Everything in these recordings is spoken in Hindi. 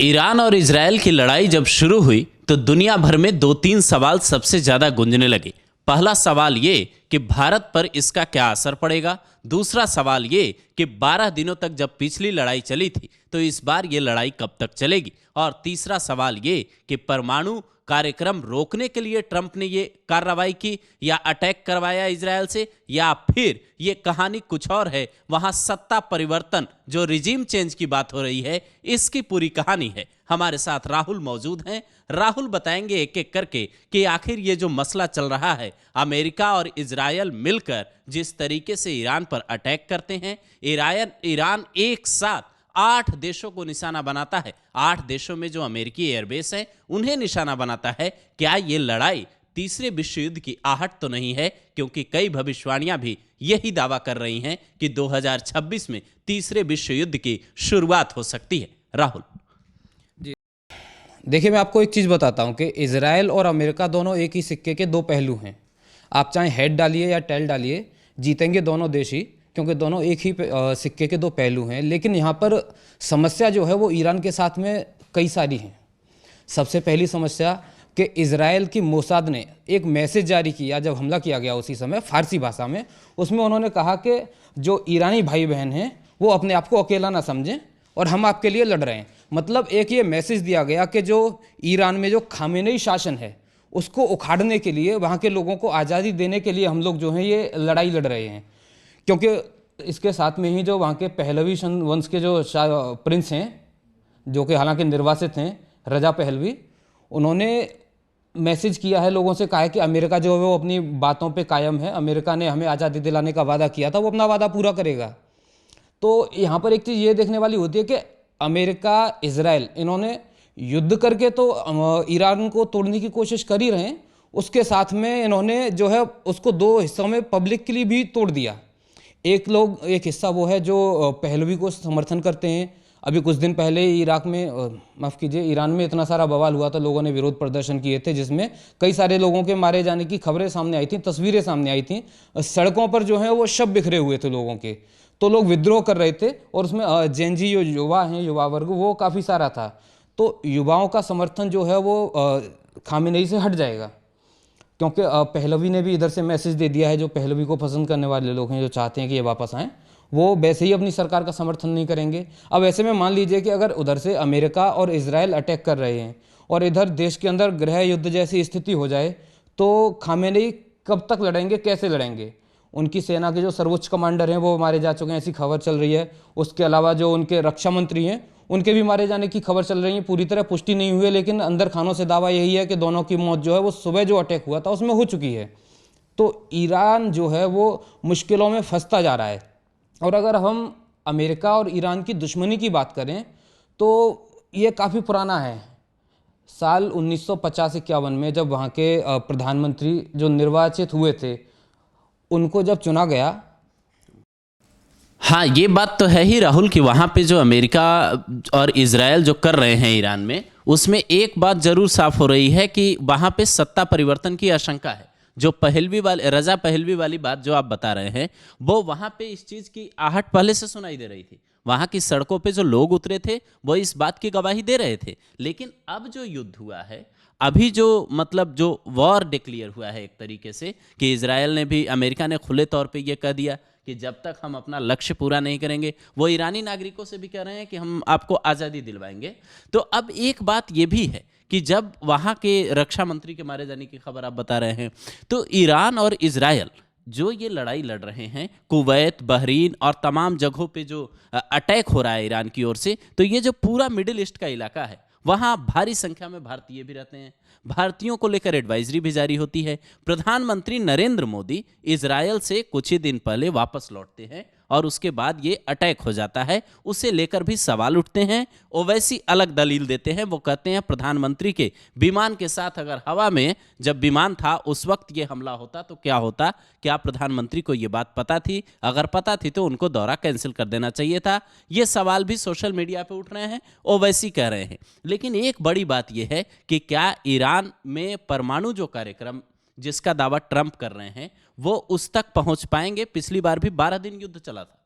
ईरान और इजरायल की लड़ाई जब शुरू हुई तो दुनिया भर में दो तीन सवाल सबसे ज्यादा गूंजने लगे। पहला सवाल ये कि भारत पर इसका क्या असर पड़ेगा। दूसरा सवाल ये कि 12 दिनों तक जब पिछली लड़ाई चली थी तो इस बार ये लड़ाई कब तक चलेगी। और तीसरा सवाल ये कि परमाणु कार्यक्रम रोकने के लिए ट्रंप ने ये कार्रवाई की या अटैक करवाया इजरायल से, या फिर ये कहानी कुछ और है। वहां सत्ता परिवर्तन जो रिजीम चेंज की बात हो रही है, इसकी पूरी कहानी है। हमारे साथ राहुल मौजूद हैं। राहुल बताएंगे एक एक करके कि आखिर ये जो मसला चल रहा है, अमेरिका और इजरायल मिलकर जिस तरीके से ईरान पर अटैक करते हैं, ईरान एक साथ 8 देशों को निशाना बनाता है। 8 देशों में जो अमेरिकी एयरबेस हैं उन्हें निशाना बनाता है। क्या ये लड़ाई तीसरे विश्व युद्ध की आहट तो नहीं है? क्योंकि कई भविष्यवाणियां भी यही दावा कर रही हैं कि 2026 में तीसरे विश्व युद्ध की शुरुआत हो सकती है। राहुल जी देखिए, मैं आपको एक चीज़ बताता हूं कि इजराइल और अमेरिका दोनों एक ही सिक्के के दो पहलू हैं। आप चाहे हेड डालिए या टेल डालिए, जीतेंगे दोनों देश ही, क्योंकि दोनों एक ही सिक्के के दो पहलू हैं। लेकिन यहाँ पर समस्या जो है वो ईरान के साथ में कई सारी हैं। सबसे पहली समस्या कि इजराइल की मोसाद ने एक मैसेज जारी किया जब हमला किया गया उसी समय फारसी भाषा में। उसमें उन्होंने कहा कि जो ईरानी भाई बहन हैं वो अपने आप को अकेला ना समझें और हम आपके लिए लड़ रहे हैं। मतलब एक ये मैसेज दिया गया कि जो ईरान में जो खामेनेई शासन है उसको उखाड़ने के लिए, वहाँ के लोगों को आज़ादी देने के लिए हम लोग जो हैं ये लड़ाई लड़ रहे हैं। क्योंकि इसके साथ में ही जो वहाँ के पहलवी वंश के जो प्रिंस हैं, जो कि हालांकि निर्वासित हैं, रजा पहलवी, उन्होंने मैसेज किया है लोगों से, कहा है कि अमेरिका जो है वो अपनी बातों पे कायम है। अमेरिका ने हमें आज़ादी दिलाने का वादा किया था, वो अपना वादा पूरा करेगा। तो यहाँ पर एक चीज़ ये देखने वाली होती है कि अमेरिका इजराइल इन्होंने युद्ध करके तो ईरान को तोड़ने की कोशिश कर ही रहे हैं, उसके साथ में इन्होंने जो है उसको दो हिस्सों में पब्लिकली भी तोड़ दिया। एक हिस्सा वो है जो पहलवी को समर्थन करते हैं। अभी कुछ दिन पहले ईरान में इतना सारा बवाल हुआ था, लोगों ने विरोध प्रदर्शन किए थे जिसमें कई सारे लोगों के मारे जाने की खबरें सामने आई थी, तस्वीरें सामने आई थी। सड़कों पर जो है वो शव बिखरे हुए थे लोगों के, तो लोग विद्रोह कर रहे थे। और उसमें जेनजी जो युवा हैं, युवा वर्ग, वो काफ़ी सारा था। तो युवाओं का समर्थन जो है वो खामेनेई से हट जाएगा, क्योंकि पहलवी ने भी इधर से मैसेज दे दिया है। जो पहलवी को पसंद करने वाले लोग हैं, जो चाहते हैं कि ये वापस आएँ, वो वैसे ही अपनी सरकार का समर्थन नहीं करेंगे। अब ऐसे में मान लीजिए कि अगर उधर से अमेरिका और इजराइल अटैक कर रहे हैं और इधर देश के अंदर गृह युद्ध जैसी स्थिति हो जाए, तो खामेनेई कब तक लड़ेंगे, कैसे लड़ेंगे? उनकी सेना के जो सर्वोच्च कमांडर हैं वो मारे जा चुके हैं, ऐसी खबर चल रही है। उसके अलावा जो उनके रक्षा मंत्री हैं उनके भी मारे जाने की खबर चल रही है। पूरी तरह पुष्टि नहीं हुई है, लेकिन अंदर खानों से दावा यही है कि दोनों की मौत जो है वो सुबह जो अटैक हुआ था उसमें हो चुकी है। तो ईरान जो है वो मुश्किलों में फंसता जा रहा है। और अगर हम अमेरिका और ईरान की दुश्मनी की बात करें तो ये काफ़ी पुराना है। साल 1950-51 में जब वहाँ के प्रधानमंत्री जो निर्वाचित हुए थे, उनको जब चुना गया। हाँ, ये बात तो है ही राहुल कि वहाँ पे जो अमेरिका और इजरायल जो कर रहे हैं ईरान में, उसमें एक बात जरूर साफ हो रही है कि वहाँ पे सत्ता परिवर्तन की आशंका है। जो रजा पहलवी वाली बात जो आप बता रहे हैं, वो वहाँ पे इस चीज़ की आहट पहले से सुनाई दे रही थी। वहाँ की सड़कों पे जो लोग उतरे थे वो इस बात की गवाही दे रहे थे। लेकिन अब जो युद्ध हुआ है, अभी जो वॉर डिक्लेयर हुआ है एक तरीके से, कि इजरायल ने भी, अमेरिका ने खुले तौर पे ये कह दिया कि जब तक हम अपना लक्ष्य पूरा नहीं करेंगे, वो ईरानी नागरिकों से भी कह रहे हैं कि हम आपको आज़ादी दिलवाएंगे। तो अब एक बात ये भी है कि जब वहाँ के रक्षा मंत्री के मारे जाने की खबर आप बता रहे हैं, तो ईरान और इजरायल जो ये लड़ाई लड़ रहे हैं, कुवैत, बहरीन और तमाम जगहों पे जो अटैक हो रहा है ईरान की ओर से, तो ये जो पूरा मिडिल ईस्ट का इलाका है, वहाँ भारी संख्या में भारतीय भी रहते हैं। भारतीयों को लेकर एडवाइजरी भी जारी होती है। प्रधानमंत्री नरेंद्र मोदी इजरायल से कुछ ही दिन पहले वापस लौटते हैं और उसके बाद ये अटैक हो जाता है। उसे लेकर भी सवाल उठते हैं। ओवैसी अलग दलील देते हैं। वो कहते हैं प्रधानमंत्री के विमान के साथ अगर हवा में जब विमान था उस वक्त ये हमला होता तो क्या होता? क्या प्रधानमंत्री को ये बात पता थी? अगर पता थी तो उनको दौरा कैंसिल कर देना चाहिए था। ये सवाल भी सोशल मीडिया पे उठ रहे हैं, ओवैसी कह रहे हैं। लेकिन एक बड़ी बात यह है कि क्या ईरान में परमाणु जो कार्यक्रम जिसका दावा ट्रंप कर रहे हैं वो उस तक पहुंच पाएंगे? पिछली बार भी 12 दिन युद्ध चला था।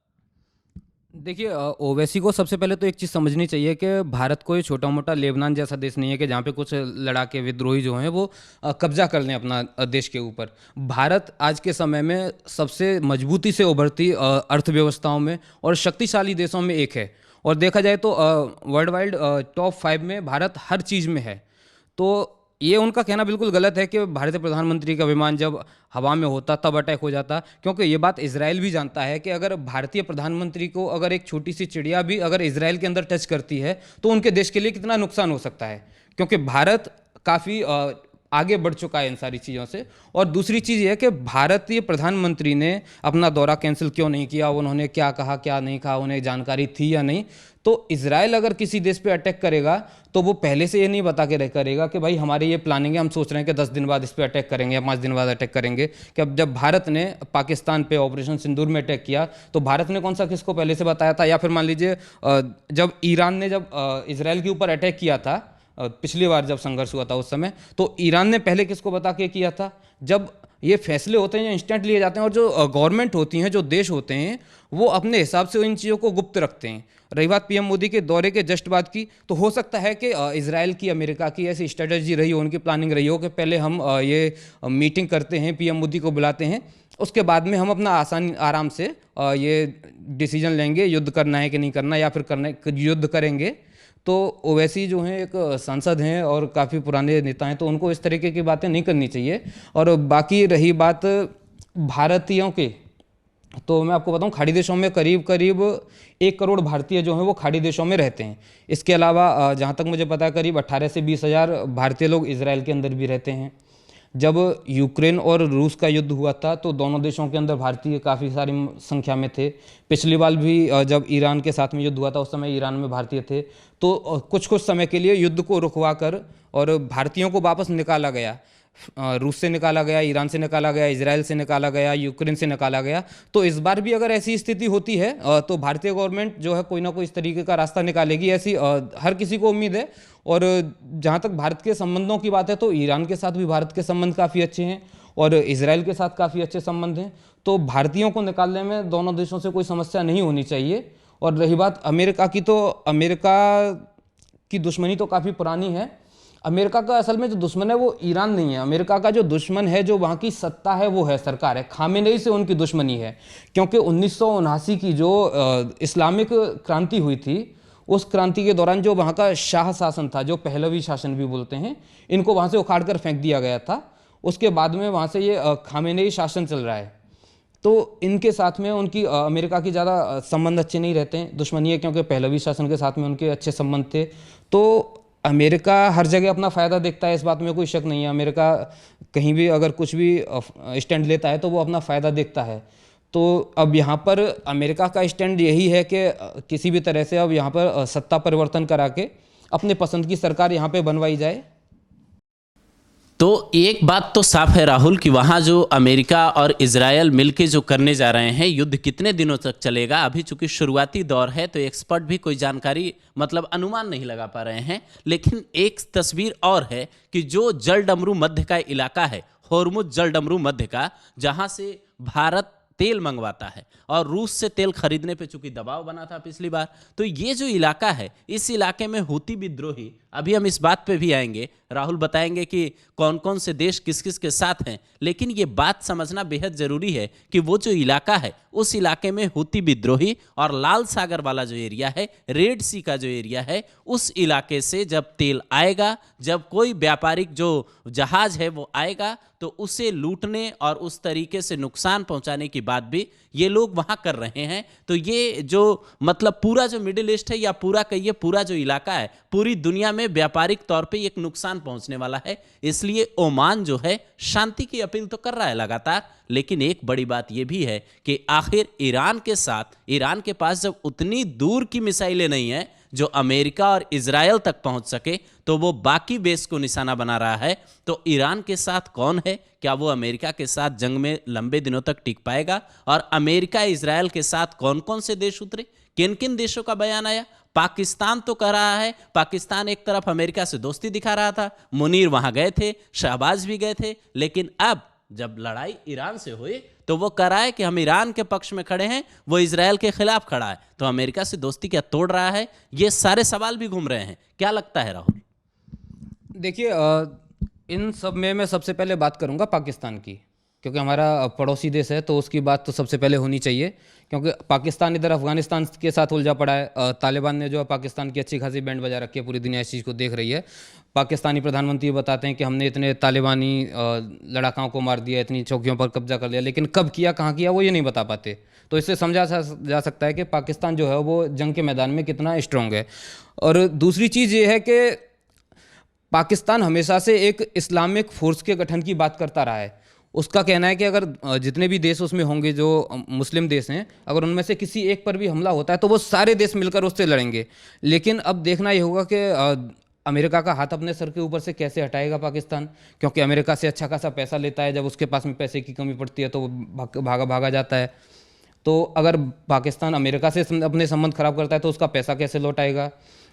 देखिए, ओवैसी को सबसे पहले तो एक चीज़ समझनी चाहिए कि भारत कोई छोटा मोटा लेबनान जैसा देश नहीं है कि जहाँ पे कुछ लड़ाके विद्रोही जो हैं वो कब्जा कर लें अपना देश के ऊपर। भारत आज के समय में सबसे मजबूती से उभरती अर्थव्यवस्थाओं में और शक्तिशाली देशों में एक है, और देखा जाए तो वर्ल्ड वाइड टॉप 5 में भारत हर चीज़ में है। तो ये उनका कहना बिल्कुल गलत है कि भारतीय प्रधानमंत्री का विमान जब हवा में होता तब अटैक हो जाता, क्योंकि ये बात इजराइल भी जानता है कि अगर भारतीय प्रधानमंत्री को अगर एक छोटी सी चिड़िया भी अगर इजराइल के अंदर टच करती है तो उनके देश के लिए कितना नुकसान हो सकता है, क्योंकि भारत काफ़ी आगे बढ़ चुका है इन सारी चीज़ों से। और दूसरी चीज़ ये है कि भारतीय प्रधानमंत्री ने अपना दौरा कैंसिल क्यों नहीं किया, उन्होंने क्या कहा क्या नहीं कहा, उन्हें जानकारी थी या नहीं। तो इजराइल अगर किसी देश पे अटैक करेगा तो वो पहले से ये नहीं बता के करेगा कि भाई हमारी ये प्लानिंग है, हम सोच रहे हैं कि 10 दिन बाद इस पे अटैक करेंगे या 5 दिन बाद अटैक करेंगे। कि अब जब भारत ने पाकिस्तान पे ऑपरेशन सिंदूर में अटैक किया तो भारत ने कौन सा किसको पहले से बताया था? या फिर मान लीजिए जब ईरान ने जब इजराइल के ऊपर अटैक किया था पिछली बार जब संघर्ष हुआ था उस समय, तो ईरान ने पहले किसको बता के किया था? जब ये फैसले होते हैं जो इंस्टेंट लिए जाते हैं और जो गवर्नमेंट होती हैं, जो देश होते हैं, वो अपने हिसाब से इन चीज़ों को गुप्त रखते हैं। रही बात पीएम मोदी के दौरे के जस्ट बाद की, तो हो सकता है कि इजराइल की, अमेरिका की ऐसी स्ट्रेटजी रही हो, उनकी प्लानिंग रही हो कि पहले हम ये मीटिंग करते हैं, पीएम मोदी को बुलाते हैं, उसके बाद में हम अपना आराम से ये डिसीजन लेंगे युद्ध करना है कि नहीं करना, या फिर युद्ध करेंगे। तो ओवैसी जो हैं एक सांसद हैं और काफ़ी पुराने नेता हैं, तो उनको इस तरीके की बातें नहीं करनी चाहिए। और बाकी रही बात भारतीयों के, तो मैं आपको बताऊं खाड़ी देशों में करीब करीब 1 करोड़ भारतीय जो हैं वो खाड़ी देशों में रहते हैं। इसके अलावा जहाँ तक मुझे पता है करीब 18 से 20 हज़ार भारतीय लोग इजराइल के अंदर भी रहते हैं। जब यूक्रेन और रूस का युद्ध हुआ था तो दोनों देशों के अंदर भारतीय काफ़ी सारी संख्या में थे। पिछली बार भी जब ईरान के साथ में युद्ध हुआ था उस समय ईरान में भारतीय थे। तो कुछ कुछ समय के लिए युद्ध को रुकवा कर और भारतीयों को वापस निकाला गया। रूस से निकाला गया, ईरान से निकाला गया, इजराइल से निकाला गया, यूक्रेन से निकाला गया। तो इस बार भी अगर ऐसी स्थिति होती है तो भारतीय गवर्नमेंट जो है कोई ना कोई इस तरीके का रास्ता निकालेगी, ऐसी हर किसी को उम्मीद है। और जहाँ तक भारत के संबंधों की बात है तो ईरान के साथ भी भारत के संबंध काफ़ी अच्छे हैं और इजराइल के साथ काफ़ी अच्छे संबंध हैं। तो भारतीयों को निकालने में दोनों देशों से कोई समस्या नहीं होनी चाहिए। और रही बात अमेरिका की, तो अमेरिका की दुश्मनी तो काफ़ी पुरानी है। अमेरिका का असल में जो दुश्मन है वो ईरान नहीं है। अमेरिका का जो दुश्मन है, जो वहाँ की सत्ता है, वो है सरकार है। खामेनेई से उनकी दुश्मनी है, क्योंकि 1979 की जो इस्लामिक क्रांति हुई थी, उस क्रांति के दौरान जो वहाँ का शाह शासन था, जो पहलवी शासन भी बोलते हैं, इनको वहाँ से उखाड़ कर फेंक दिया गया था। उसके बाद में वहाँ से ये खामेनेई शासन चल रहा है। तो इनके साथ में उनकी अमेरिका की ज़्यादा संबंध अच्छे नहीं रहते हैं, दुश्मनी है, क्योंकि पहलवी शासन के साथ में उनके अच्छे संबंध थे। तो अमेरिका हर जगह अपना फ़ायदा देखता है, इस बात में कोई शक नहीं है। अमेरिका कहीं भी अगर कुछ भी स्टैंड लेता है तो वो अपना फ़ायदा देखता है। तो अब यहाँ पर अमेरिका का स्टैंड यही है कि किसी भी तरह से अब यहाँ पर सत्ता परिवर्तन करा के अपने पसंद की सरकार यहाँ पे बनवाई जाए। तो एक बात तो साफ है राहुल कि वहाँ जो अमेरिका और इजरायल मिलके जो करने जा रहे हैं, युद्ध कितने दिनों तक चलेगा, अभी चूंकि शुरुआती दौर है तो एक्सपर्ट भी कोई जानकारी मतलब अनुमान नहीं लगा पा रहे हैं। लेकिन एक तस्वीर और है कि जो जलडमरू मध्य का इलाका है, होर्मुज जलडमरू मध्य का, जहाँ से भारत तेल मंगवाता है और रूस से तेल खरीदने पे चूंकि दबाव बना था पिछली बार, तो ये जो इलाका है, इस इलाके में हूती विद्रोही, अभी हम इस बात पे भी आएंगे, राहुल बताएंगे कि कौन कौन से देश किस किस के साथ हैं। लेकिन ये बात समझना बेहद जरूरी है कि वो जो इलाका है, उस इलाके में हूती विद्रोही और लाल सागर वाला जो एरिया है, रेड सी का जो एरिया है, उस इलाके से जब तेल आएगा, जब कोई व्यापारिक जो जहाज है वो आएगा, तो उसे लूटने और उस तरीके से नुकसान पहुंचाने की बात भी ये लोग वहां कर रहे हैं। तो ये जो मतलब पूरा जो मिडिल ईस्ट है, या पूरा कहिए पूरा जो इलाका है, पूरी दुनिया में व्यापारिक तौर पे एक नुकसान पहुंचने वाला है। इसलिए ओमान जो है शांति की अपील तो कर रहा है लगातार। लेकिन एक बड़ी बात यह भी है कि आखिर ईरान के साथ, ईरान के पास जब उतनी दूर की मिसाइलें नहीं है जो अमेरिका और इजराइल तक पहुंच सके, तो वो बाकी बेस को निशाना बना रहा है। तो ईरान के साथ कौन है? क्या वो अमेरिका के साथ जंग में लंबे दिनों तक टिक पाएगा? और अमेरिका इजराइल के साथ कौन कौन से देश उतरे, किन किन देशों का बयान आया? पाकिस्तान तो कह रहा है, पाकिस्तान एक तरफ अमेरिका से दोस्ती दिखा रहा था, मुनीर वहां गए थे, शहबाज भी गए थे, लेकिन अब जब लड़ाई ईरान से हुई तो वो करा है कि हम ईरान के पक्ष में खड़े हैं, वो इजरायल के खिलाफ खड़ा है, तो अमेरिका से दोस्ती क्या तोड़ रहा है? ये सारे सवाल भी घूम रहे हैं। क्या लगता है राहुल? देखिए, इन सब में मैं सबसे पहले बात करूंगा पाकिस्तान की, क्योंकि हमारा पड़ोसी देश है तो उसकी बात तो सबसे पहले होनी चाहिए। क्योंकि पाकिस्तान इधर अफगानिस्तान के साथ उलझा पड़ा है। तालिबान ने जो है पाकिस्तान की अच्छी खासी बैंड बजा रखी है, पूरी दुनिया इस चीज़ को देख रही है। पाकिस्तानी प्रधानमंत्री बताते हैं कि हमने इतने तालिबानी लड़ाकों को मार दिया, इतनी चौकियों पर कब्जा कर लिया, लेकिन कब किया, कहाँ किया, वो ये नहीं बता पाते। तो इससे समझा जा सकता है कि पाकिस्तान जो है वो जंग के मैदान में कितना स्ट्रांग है। और दूसरी चीज़ ये है कि पाकिस्तान हमेशा से एक इस्लामिक फोर्स के गठन की बात करता रहा है। उसका कहना है कि अगर जितने भी देश उसमें होंगे जो मुस्लिम देश हैं, अगर उनमें से किसी एक पर भी हमला होता है तो वो सारे देश मिलकर उससे लड़ेंगे। लेकिन अब देखना ये होगा कि अमेरिका का हाथ अपने सर के ऊपर से कैसे हटाएगा पाकिस्तान, क्योंकि अमेरिका से अच्छा खासा पैसा लेता है। जब उसके पास में पैसे की कमी पड़ती है तो वो भागा जाता है। तो अगर पाकिस्तान अमेरिका से अपने संबंध खराब करता है तो उसका पैसा कैसे लौटाएगा?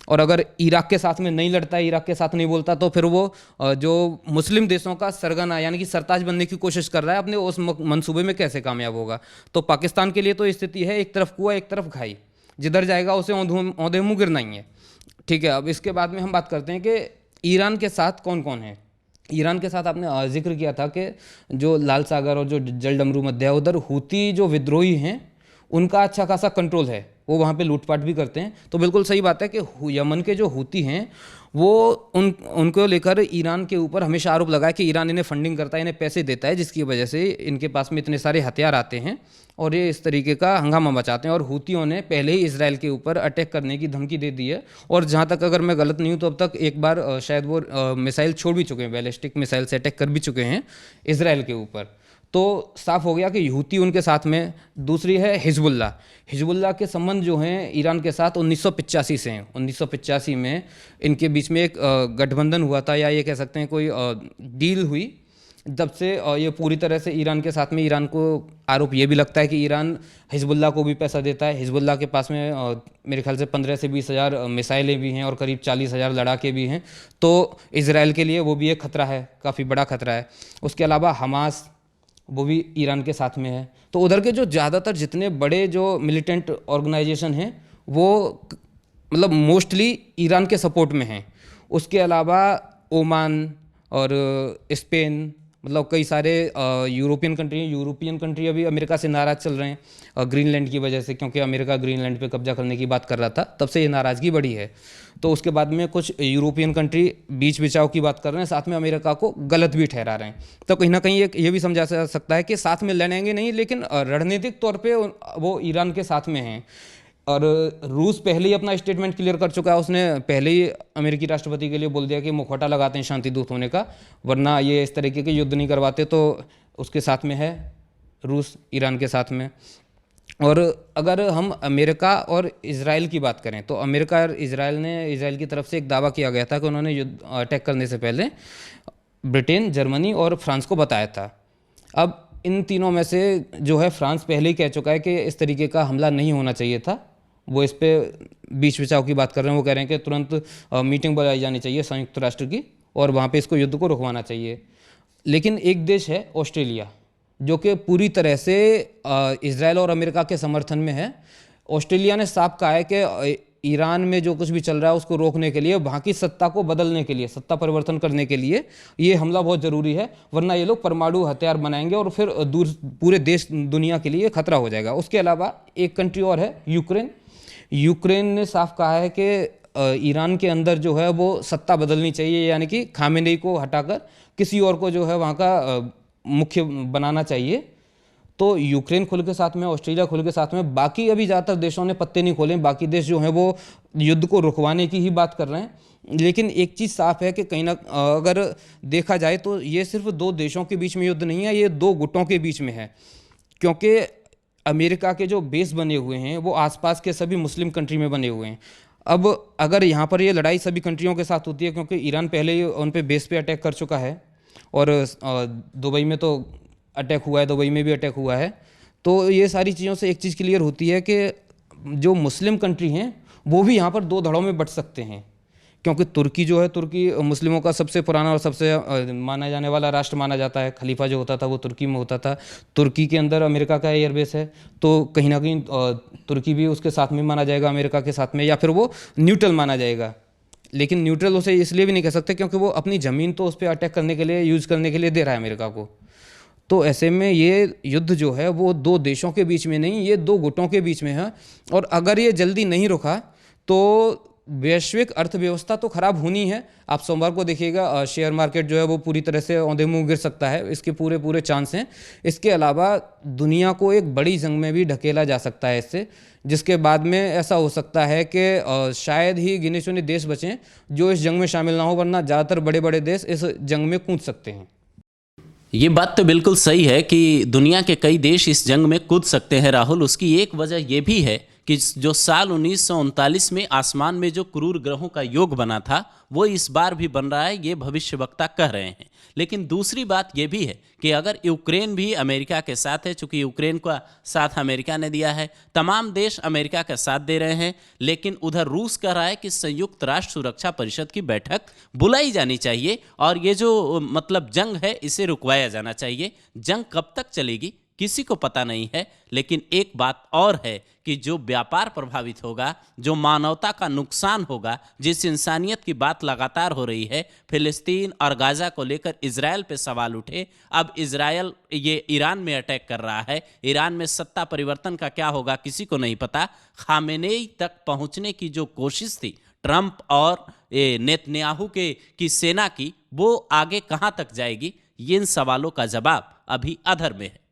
और अगर इराक के साथ में नहीं लड़ता है, इराक के साथ नहीं बोलता, तो फिर वो जो मुस्लिम देशों का सरगना यानी कि सरताज बनने की कोशिश कर रहा है अपने उस मंसूबे में कैसे कामयाब होगा? तो पाकिस्तान के लिए तो स्थिति है एक तरफ कुआं एक तरफ खाई, जिधर जाएगा उसे औंधे मुँह गिरना ही है। ठीक है, अब इसके बाद में हम बात करते हैं कि ईरान के साथ कौन कौन है। ईरान के साथ आपने जिक्र किया था कि जो लाल सागर और जो जलडमरू मध्य है उधर हूती जो विद्रोही हैं उनका अच्छा खासा कंट्रोल है, वो वहाँ पे लूटपाट भी करते हैं। तो बिल्कुल सही बात है कि यमन के जो हूती हैं वो उनको लेकर ईरान के ऊपर हमेशा आरोप लगा है कि ईरान इन्हें फंडिंग करता है, इन्हें पैसे देता है, जिसकी वजह से इनके पास में इतने सारे हथियार आते हैं और ये इस तरीके का हंगामा मचाते हैं। और हूतियों ने पहले ही इजराइल के ऊपर अटैक करने की धमकी दे दी है। और जहाँ तक अगर मैं गलत नहीं हूँ तो अब तक एक बार शायद वो मिसाइल छोड़ भी चुके हैं, बैलिस्टिक मिसाइल से अटैक कर भी चुके हैं इजराइल के ऊपर। तो साफ हो गया कि हूती उनके साथ में। दूसरी है हिजबुल्लाह। हिजबुल्लाह के संबंध जो हैं ईरान के साथ 1985 से हैं। 1985 में इनके बीच में एक गठबंधन हुआ था, या ये कह सकते हैं कोई डील हुई, जब से ये पूरी तरह से ईरान के साथ में। ईरान को आरोप ये भी लगता है कि ईरान हिजबुल्लाह को भी पैसा देता है। हिजबुल्लाह के पास में मेरे ख्याल से 15 से 20 हज़ार मिसाइलें भी हैं और करीब 40,000 लड़ाके भी हैं। तो इजराइल के लिए वो भी एक खतरा है, काफ़ी बड़ा खतरा है। उसके अलावा हमास, वो भी ईरान के साथ में है। तो उधर के जो ज़्यादातर जितने बड़े जो मिलिटेंट ऑर्गेनाइजेशन हैं वो मतलब मोस्टली ईरान के सपोर्ट में हैं। उसके अलावा ओमान और स्पेन, मतलब कई सारे यूरोपियन कंट्री अभी अमेरिका से नाराज़ चल रहे हैं ग्रीनलैंड की वजह से, क्योंकि अमेरिका ग्रीनलैंड पे कब्जा करने की बात कर रहा था, तब से ये नाराज़गी बढ़ी है। तो उसके बाद में कुछ यूरोपियन कंट्री बीच बिचाव की बात कर रहे हैं, साथ में अमेरिका को गलत भी ठहरा रहे हैं। तो कहीं ना कहीं ये भी समझा जा सकता है कि साथ में लड़ेंगे नहीं, लेकिन रणनीतिक तौर पे वो ईरान के साथ में हैं। और रूस पहले ही अपना स्टेटमेंट क्लियर कर चुका है। उसने पहले ही अमेरिकी राष्ट्रपति के लिए बोल दिया कि मुखौटा लगाते हैं शांति दूत होने का, वरना ये इस तरीके के युद्ध नहीं करवाते। तो उसके साथ में है रूस, ईरान के साथ में। और अगर हम अमेरिका और इजराइल की बात करें तो अमेरिका और इजराइल की तरफ से एक दावा किया गया था कि उन्होंने युद्ध अटैक करने से पहले ब्रिटेन, जर्मनी और फ्रांस को बताया था। अब इन तीनों में से जो है फ्रांस पहले ही कह चुका है कि इस तरीके का हमला नहीं होना चाहिए था। वो इस पे बीच बिचाव की बात कर रहे हैं। वो कह रहे हैं कि तुरंत मीटिंग बुलाई जानी चाहिए संयुक्त राष्ट्र की और वहाँ पे इसको युद्ध को रुकवाना चाहिए। लेकिन एक देश है ऑस्ट्रेलिया, जो कि पूरी तरह से इजराइल और अमेरिका के समर्थन में है। ऑस्ट्रेलिया ने साफ कहा है कि ईरान में जो कुछ भी चल रहा है उसको रोकने के लिए, वहाँ की सत्ता को बदलने के लिए, सत्ता परिवर्तन करने के लिए ये हमला बहुत ज़रूरी है, वरना ये लोग परमाणु हथियार बनाएंगे और फिर पूरे देश दुनिया के लिए खतरा हो जाएगा। उसके अलावा एक कंट्री और है यूक्रेन। यूक्रेन ने साफ कहा है कि ईरान के अंदर जो है वो सत्ता बदलनी चाहिए, यानी कि खामेनेई को हटाकर किसी और को जो है वहाँ का मुख्य बनाना चाहिए। तो यूक्रेन खुल के साथ में, ऑस्ट्रेलिया खुल के साथ में, बाकी अभी ज़्यादातर देशों ने पत्ते नहीं खोले। बाकी देश जो हैं वो युद्ध को रुकवाने की ही बात कर रहे हैं। लेकिन एक चीज़ साफ है कि कहीं ना अगर देखा जाए तो ये सिर्फ दो देशों के बीच में युद्ध नहीं है, ये दो गुटों के बीच में है। क्योंकि अमेरिका के जो बेस बने हुए हैं वो आसपास के सभी मुस्लिम कंट्री में बने हुए हैं। अब अगर यहाँ पर ये लड़ाई सभी कंट्रियों के साथ होती है, क्योंकि ईरान पहले ही उन पे बेस पे अटैक कर चुका है और दुबई में तो अटैक हुआ है, दुबई में भी अटैक हुआ है। तो ये सारी चीज़ों से एक चीज़ क्लियर होती है कि जो मुस्लिम कंट्री हैं वो भी यहाँ पर दो धड़ों में बट सकते हैं। क्योंकि तुर्की जो है, तुर्की मुस्लिमों का सबसे पुराना और सबसे माना जाने वाला राष्ट्र माना जाता है। खलीफा जो होता था वो तुर्की में होता था। तुर्की के अंदर अमेरिका का एयरबेस है, तो कहीं ना कहीं तुर्की भी उसके साथ में माना जाएगा, अमेरिका के साथ में, या फिर वो न्यूट्रल माना जाएगा। लेकिन न्यूट्रल उसे इसलिए भी नहीं कह सकते क्योंकि वो अपनी ज़मीन तो उस पर अटैक करने के लिए, यूज़ करने के लिए दे रहा है अमेरिका को। तो ऐसे में ये युद्ध जो है वो दो देशों के बीच में नहीं, ये दो गुटों के बीच में है। और अगर ये जल्दी नहीं रुका तो वैश्विक अर्थव्यवस्था तो खराब होनी है। आप सोमवार को देखिएगा, शेयर मार्केट जो है वो पूरी तरह से औंधे मुंह गिर सकता है, इसके पूरे पूरे चांस हैं। इसके अलावा दुनिया को एक बड़ी जंग में भी ढकेला जा सकता है इससे, जिसके बाद में ऐसा हो सकता है कि शायद ही गिने चुने देश बचें जो इस जंग में शामिल ना हो, वरना ज़्यादातर बड़े बड़े देश इस जंग में कूद सकते हैं। ये बात तो बिल्कुल सही है कि दुनिया के कई देश इस जंग में कूद सकते हैं राहुल। उसकी एक वजह यह भी है कि जो साल 1939 में आसमान में जो क्रूर ग्रहों का योग बना था वो इस बार भी बन रहा है, ये भविष्यवक्ता कह रहे हैं। लेकिन दूसरी बात ये भी है कि अगर यूक्रेन भी अमेरिका के साथ है, चूंकि यूक्रेन का साथ अमेरिका ने दिया है, तमाम देश अमेरिका का साथ दे रहे हैं, लेकिन उधर रूस कह रहा है कि संयुक्त राष्ट्र सुरक्षा परिषद की बैठक बुलाई जानी चाहिए और ये जो मतलब जंग है इसे रुकवाया जाना चाहिए। जंग कब तक चलेगी किसी को पता नहीं है, लेकिन एक बात और है कि जो व्यापार प्रभावित होगा, जो मानवता का नुकसान होगा, जिस इंसानियत की बात लगातार हो रही है, फिलिस्तीन और गाजा को लेकर इजराइल पे सवाल उठे। अब इजराइल ये ईरान में अटैक कर रहा है, ईरान में सत्ता परिवर्तन का क्या होगा किसी को नहीं पता। खामेनेई तक पहुंचने की जो कोशिश थी ट्रंप और नेतन्याहू की सेना की, वो आगे कहां तक जाएगी, इन सवालों का जवाब अभी अधर में है।